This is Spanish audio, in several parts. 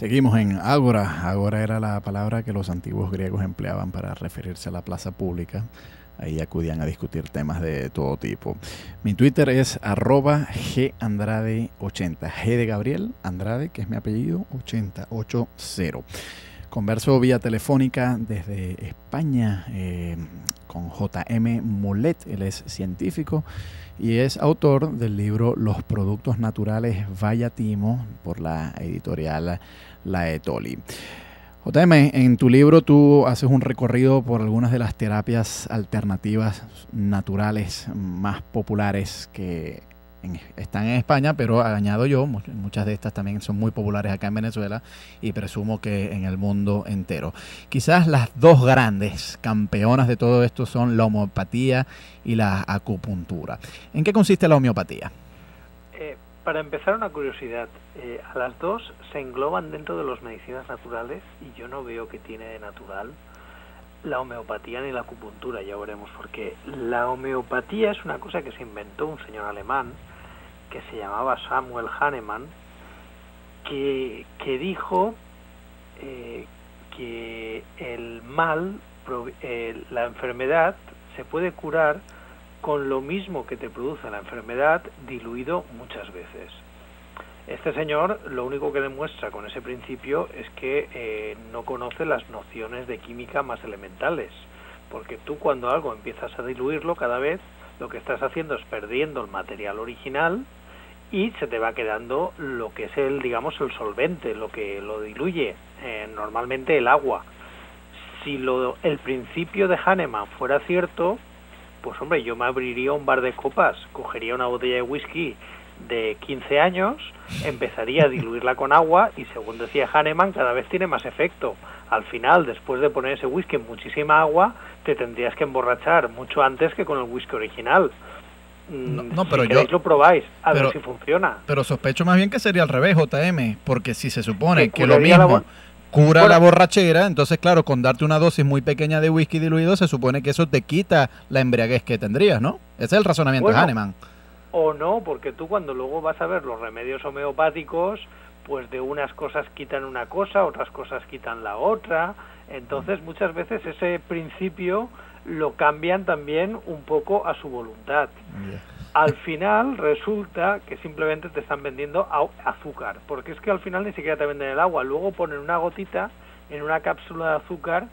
Seguimos en Ágora. Ágora era la palabra que los antiguos griegos empleaban para referirse a la plaza pública. Ahí acudían a discutir temas de todo tipo. Mi Twitter es @gandrade80. G de Gabriel, Andrade, que es mi apellido, 80. Converso vía telefónica desde España con JM Mulet. Él es científico y es autor del libro Los productos naturales Vallatimo por la editorial Laetoli. JM, en tu libro tú haces un recorrido por algunas de las terapias alternativas naturales más populares que están en España, pero añado yo, muchas de estas también son muy populares acá en Venezuela y presumo que en el mundo entero. Quizás las dos grandes campeonas de todo esto son la homeopatía y la acupuntura. ¿En qué consiste la homeopatía? Para empezar, una curiosidad. A las dos se engloban dentro de las medicinas naturales y yo no veo que tiene de natural la homeopatía ni la acupuntura, ya veremos por qué. La homeopatía es una cosa que se inventó un señor alemán que se llamaba Samuel Hahnemann, que dijo que el mal, la enfermedad, se puede curar con lo mismo que te produce la enfermedad diluido muchas veces. Este señor lo único que demuestra con ese principio es que no conoce las nociones de química más elementales, porque tú cuando algo empiezas a diluirlo cada vez, lo que estás haciendo es perdiendo el material original y se te va quedando lo que es el solvente, lo que lo diluye, normalmente el agua. Si el principio de Hahnemann fuera cierto, pues hombre, yo me abriría un bar de copas, cogería una botella de whisky de 15 años, empezaría a diluirla con agua y, según decía Hahnemann, cada vez tiene más efecto. Al final, después de poner ese whisky en muchísima agua, te tendrías que emborrachar mucho antes que con el whisky original. Pero si queréis lo probáis, a ver si funciona. Pero sospecho más bien que sería al revés, JM, porque si se supone que lo mismo cura la borrachera, entonces claro, con darte una dosis muy pequeña de whisky diluido, se supone que eso te quita la embriaguez que tendrías, ¿no? Ese es el razonamiento de Hahnemann. O no, porque tú cuando luego vas a ver los remedios homeopáticos, pues de unas cosas quitan una cosa, otras cosas quitan la otra, entonces muchas veces ese principio lo cambian también un poco a su voluntad. Al final resulta que simplemente te están vendiendo azúcar, porque es que al final ni siquiera te venden el agua, luego ponen una gotita en una cápsula de azúcar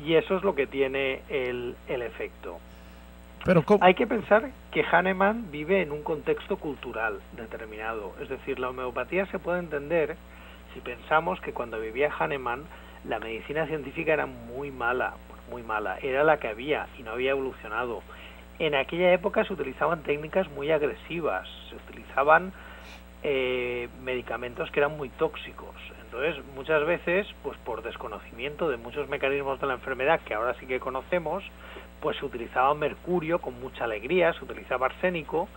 y eso es lo que tiene el efecto. Pero hay que pensar que Hahnemann vive en un contexto cultural determinado, es decir, la homeopatía se puede entender si pensamos que cuando vivía Hahnemann la medicina científica era muy mala, era la que había y no había evolucionado. En aquella época se utilizaban técnicas muy agresivas, se utilizaban medicamentos que eran muy tóxicos. Entonces, muchas veces, pues por desconocimiento de muchos mecanismos de la enfermedad que ahora sí que conocemos, pues se utilizaba mercurio con mucha alegría, se utilizaba arsénico,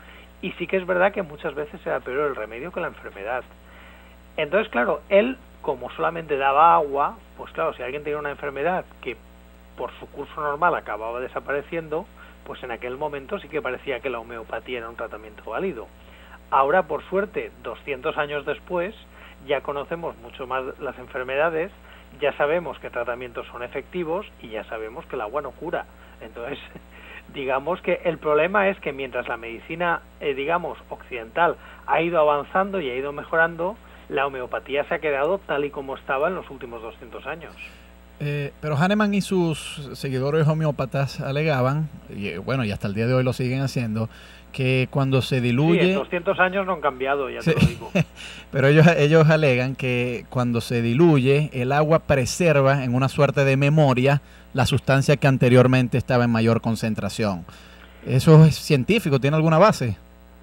y sí que es verdad que muchas veces era peor el remedio que la enfermedad. Entonces, claro, él, como solamente daba agua, pues claro, si alguien tenía una enfermedad que por su curso normal acababa desapareciendo, pues en aquel momento sí que parecía que la homeopatía era un tratamiento válido. Ahora, por suerte, 200 años después, ya conocemos mucho más las enfermedades, ya sabemos qué tratamientos son efectivos y ya sabemos que el agua no cura. Entonces, digamos que el problema es que mientras la medicina, occidental ha ido avanzando y ha ido mejorando, la homeopatía se ha quedado tal y como estaba en los últimos 200 años. Pero Hahnemann y sus seguidores homeópatas alegaban, y bueno, y hasta el día de hoy lo siguen haciendo, que cuando se diluye... Sí, en 200 años no han cambiado, ya te lo digo. Pero ellos alegan que cuando se diluye, el agua preserva en una suerte de memoria la sustancia que anteriormente estaba en mayor concentración. ¿Eso es científico? ¿Tiene alguna base?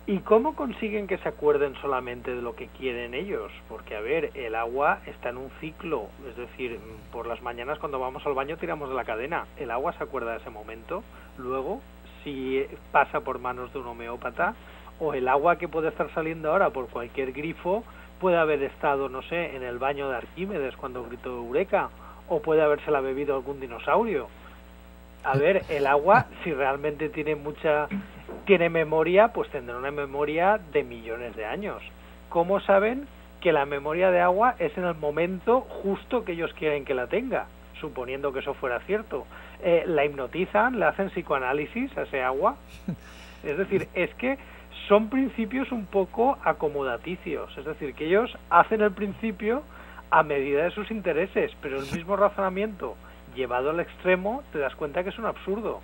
¿Y cómo consiguen que se acuerden solamente de lo que quieren ellos? Porque, a ver, el agua está en un ciclo, es decir, por las mañanas cuando vamos al baño tiramos de la cadena. El agua se acuerda de ese momento, luego, si pasa por manos de un homeópata, o el agua que puede estar saliendo ahora por cualquier grifo puede haber estado, no sé, en el baño de Arquímedes cuando gritó Eureka, o puede habérsela bebido algún dinosaurio. A ver, el agua, si realmente tiene memoria, pues tendrá una memoria de millones de años. ¿Cómo saben que la memoria de agua es en el momento justo que ellos quieren que la tenga, suponiendo que eso fuera cierto. La hipnotizan, le hacen psicoanálisis a ese agua. Es decir, es que son principios un poco acomodaticios, es decir, que ellos hacen el principio a medida de sus intereses, pero el mismo razonamiento llevado al extremo te das cuenta que es un absurdo.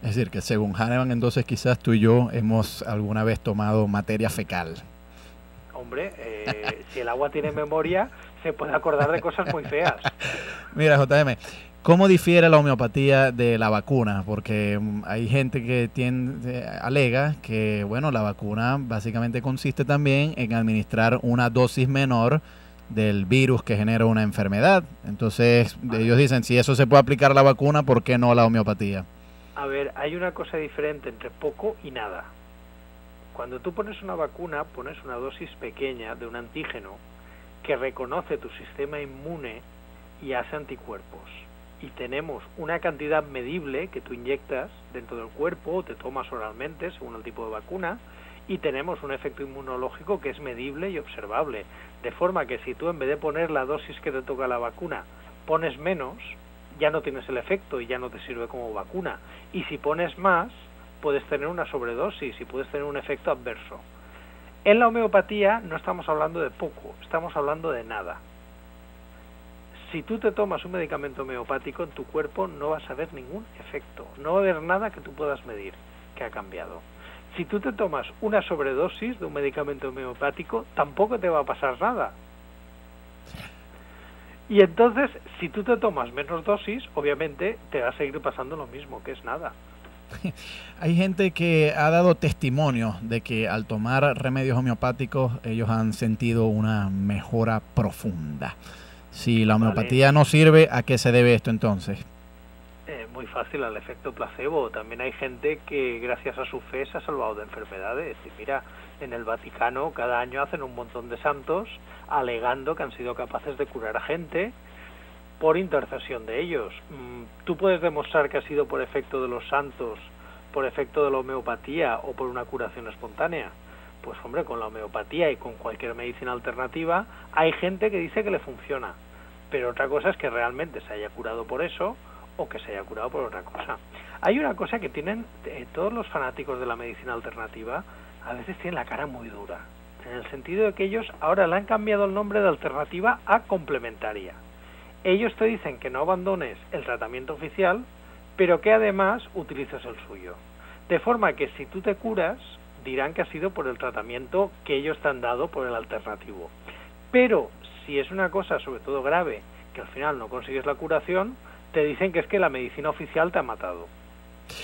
Es decir, que según Hahnemann, entonces quizás tú y yo hemos alguna vez tomado materia fecal. Hombre, si el agua tiene memoria, se puede acordar de cosas muy feas. Mira, JM, ¿cómo difiere la homeopatía de la vacuna? Porque hay gente que alega que, bueno, la vacuna básicamente consiste también en administrar una dosis menor del virus que genera una enfermedad. Entonces, ellos dicen, si eso se puede aplicar a la vacuna, ¿por qué no a la homeopatía? A ver, hay una cosa diferente entre poco y nada. Cuando tú pones una vacuna, pones una dosis pequeña de un antígeno que reconoce tu sistema inmune y hace anticuerpos. Y tenemos una cantidad medible que tú inyectas dentro del cuerpo o te tomas oralmente, según el tipo de vacuna, y tenemos un efecto inmunológico que es medible y observable. De forma que si tú en vez de poner la dosis que te toca la vacuna, pones menos, ya no tienes el efecto y ya no te sirve como vacuna. Y si pones más, puedes tener una sobredosis y puedes tener un efecto adverso. En la homeopatía no estamos hablando de poco, estamos hablando de nada. Si tú te tomas un medicamento homeopático en tu cuerpo no vas a ver ningún efecto, no va a haber nada que tú puedas medir que ha cambiado. Si tú te tomas una sobredosis de un medicamento homeopático, tampoco te va a pasar nada. Y entonces, si tú te tomas menos dosis, obviamente te va a seguir pasando lo mismo, que es nada. Hay gente que ha dado testimonio de que al tomar remedios homeopáticos ellos han sentido una mejora profunda. Si la homeopatía no sirve, ¿a qué se debe esto entonces? Muy fácil, al efecto placebo. También hay gente que gracias a su fe se ha salvado de enfermedades. Y mira, en el Vaticano cada año hacen un montón de santos alegando que han sido capaces de curar a gente por intercesión de ellos. Tú puedes demostrar que ha sido por efecto de los santos, por efecto de la homeopatía o por una curación espontánea. Pues hombre, con la homeopatía y con cualquier medicina alternativa hay gente que dice que le funciona, pero otra cosa es que realmente se haya curado por eso o que se haya curado por otra cosa. Hay una cosa que tienen todos los fanáticos de la medicina alternativa, a veces tienen la cara muy dura, en el sentido de que ellos ahora le han cambiado el nombre de alternativa a complementaria. Ellos te dicen que no abandones el tratamiento oficial, pero que además utilices el suyo. De forma que si tú te curas, dirán que ha sido por el tratamiento que ellos te han dado por el alternativo. Pero si es una cosa sobre todo grave, que al final no consigues la curación, te dicen que es que la medicina oficial te ha matado.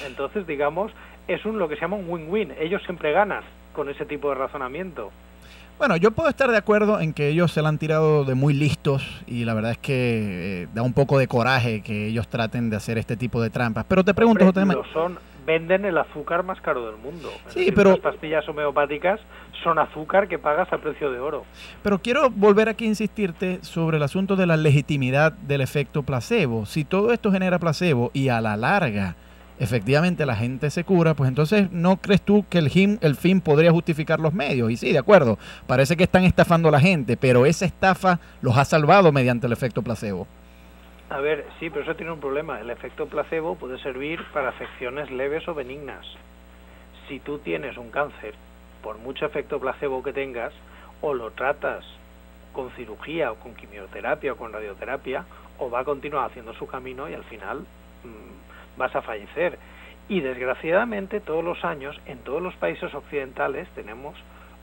Entonces, digamos, es lo que se llama un win-win. Ellos siempre ganan con ese tipo de razonamiento. Bueno, yo puedo estar de acuerdo en que ellos se la han tirado de muy listos y la verdad es que da un poco de coraje que ellos traten de hacer este tipo de trampas. Pero te pregunto, JM, venden el azúcar más caro del mundo. Sí, pero las pastillas homeopáticas son azúcar que pagas a precio de oro. Pero quiero volver aquí a insistirte sobre el asunto de la legitimidad del efecto placebo. Si todo esto genera placebo y a la larga efectivamente la gente se cura, pues entonces ¿no crees tú que el fin podría justificar los medios? Y sí, de acuerdo, parece que están estafando a la gente, pero esa estafa los ha salvado mediante el efecto placebo. A ver, sí, pero eso tiene un problema. El efecto placebo puede servir para afecciones leves o benignas. Si tú tienes un cáncer, por mucho efecto placebo que tengas, o lo tratas con cirugía o con quimioterapia o con radioterapia, o va a continuar haciendo su camino y al final vas a fallecer. Y desgraciadamente todos los años en todos los países occidentales tenemos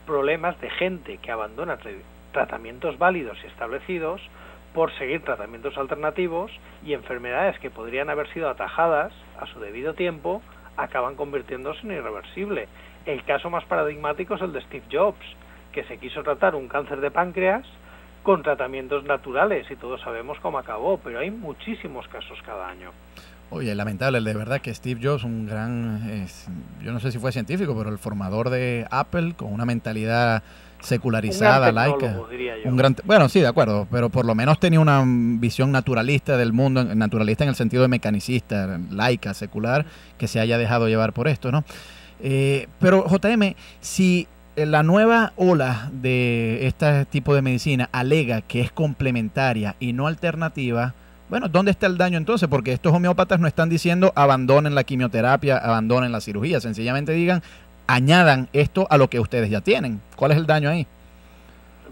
problemas de gente que abandona tratamientos válidos y establecidos por seguir tratamientos alternativos, y enfermedades que podrían haber sido atajadas a su debido tiempo acaban convirtiéndose en irreversible. El caso más paradigmático es el de Steve Jobs, que se quiso tratar un cáncer de páncreas con tratamientos naturales y todos sabemos cómo acabó, pero hay muchísimos casos cada año. Oye, lamentable, de verdad que Steve Jobs, un gran, yo no sé si fue científico, pero el formador de Apple, con una mentalidad secularizada, laica. Bueno, sí, de acuerdo, pero por lo menos tenía una visión naturalista del mundo, naturalista en el sentido de mecanicista, laica, secular, que se haya dejado llevar por esto, ¿no? Pero JM, si la nueva ola de este tipo de medicina alega que es complementaria y no alternativa, bueno, ¿dónde está el daño entonces? Porque estos homeópatas no están diciendo abandonen la quimioterapia, abandonen la cirugía, sencillamente digan añadan esto a lo que ustedes ya tienen. ¿Cuál es el daño ahí?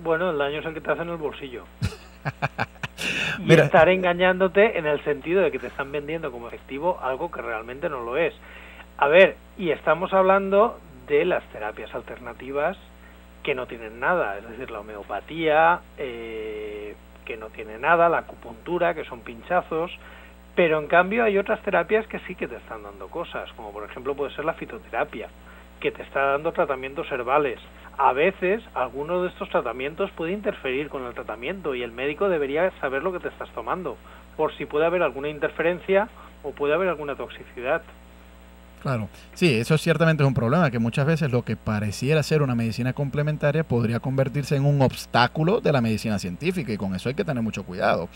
Bueno, el daño es el que te hace en el bolsillo. Y Mira, estar engañándote en el sentido de que te están vendiendo como efectivo algo que realmente no lo es. A ver, y estamos hablando de las terapias alternativas que no tienen nada, es decir, la homeopatía, que no tiene nada, la acupuntura, que son pinchazos, pero en cambio hay otras terapias que sí que te están dando cosas, como por ejemplo puede ser la fitoterapia, que te está dando tratamientos herbales. A veces, alguno de estos tratamientos puede interferir con el tratamiento y el médico debería saber lo que te estás tomando, por si puede haber alguna interferencia o puede haber alguna toxicidad. claro, sí, eso ciertamente es un problema, que muchas veces lo que pareciera ser una medicina complementaria podría convertirse en un obstáculo de la medicina científica y con eso hay que tener mucho cuidado.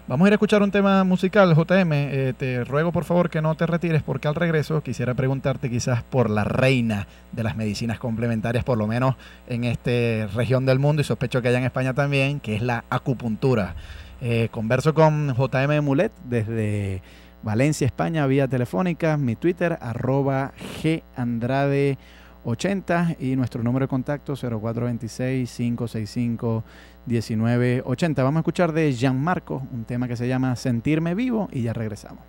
Vamos a ir a escuchar un tema musical, JM, te ruego por favor que no te retires porque al regreso quisiera preguntarte quizás por la reina de las medicinas complementarias, por lo menos en esta región del mundo y sospecho que allá en España también, que es la acupuntura. Converso con JM Mulet desde Valencia, España, vía telefónica, mi Twitter, @gandrade80 y nuestro número de contacto 0426-565-1980. Vamos a escuchar de Gianmarco un tema que se llama Sentirme Vivo y ya regresamos.